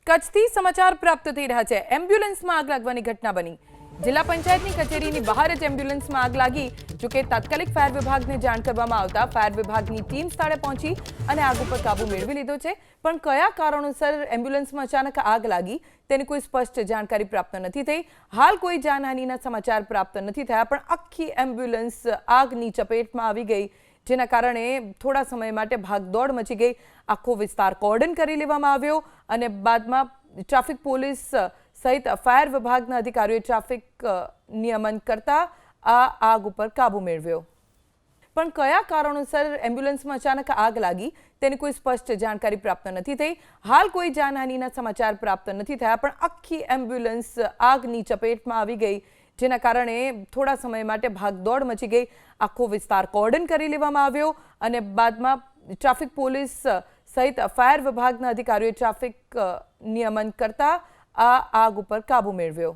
કચ્છથી સમાચાર પ્રાપ્ત થઈ રહ્યા છે। એમ્બ્યુલન્સમાં આગ લાગવાની ઘટના બની। જિલ્લા પંચાયતની કચેરીની બહાર જ એમ્બ્યુલન્સમાં આગ લાગી। જોકે તાત્કાલિક ફાયર વિભાગને જાણ કરવામાં આવતા ફાયર વિભાગની ટીમ સ્થળે પહોંચી અને આગ ઉપર કાબુ મેળવી લીધો છે। પણ કયા કારણોસર એમ્બ્યુલન્સમાં અચાનક આગ લાગી તેની કોઈ સ્પષ્ટ જાણકારી પ્રાપ્ત નથી થઈ। હાલ કોઈ જાનહાનિના સમાચાર પ્રાપ્ત નથી થયા, પણ આખી એમ્બ્યુલન્સ આગની ચપેટમાં આવી ગઈ, જેના કારણે થોડા સમય માટે ભાગદોડ મચી ગઈ। આખો વિસ્તાર કોર્ડન કરી લેવામાં આવ્યો અને બાદમાં ટ્રાફિક પોલીસ સહિત ફાયર વિભાગના અધિકારીઓએ ટ્રાફિક નિયમન કરતા આ આગ ઉપર કાબુ મેળવ્યો। પણ કયા કારણોસર એમ્બ્યુલન્સમાં અચાનક આગ લાગી તેની કોઈ સ્પષ્ટ જાણકારી પ્રાપ્ત નથી થઈ। હાલ કોઈ જાનહાનિના સમાચાર પ્રાપ્ત નથી થયા, પણ આખી એમ્બ્યુલન્સ આગની ચપેટમાં આવી ગઈ, જેના કારણે થોડા સમય માટે ભાગદોડ મચી ગઈ। આખો વિસ્તાર કોર્ડન કરી લેવામાં આવ્યો અને બાદમાં ટ્રાફિક પોલીસ સહિત ફાયર વિભાગના અધિકારીઓએ ટ્રાફિક નિયમન કરતા આ આગ ઉપર કાબુ મેળવ્યો।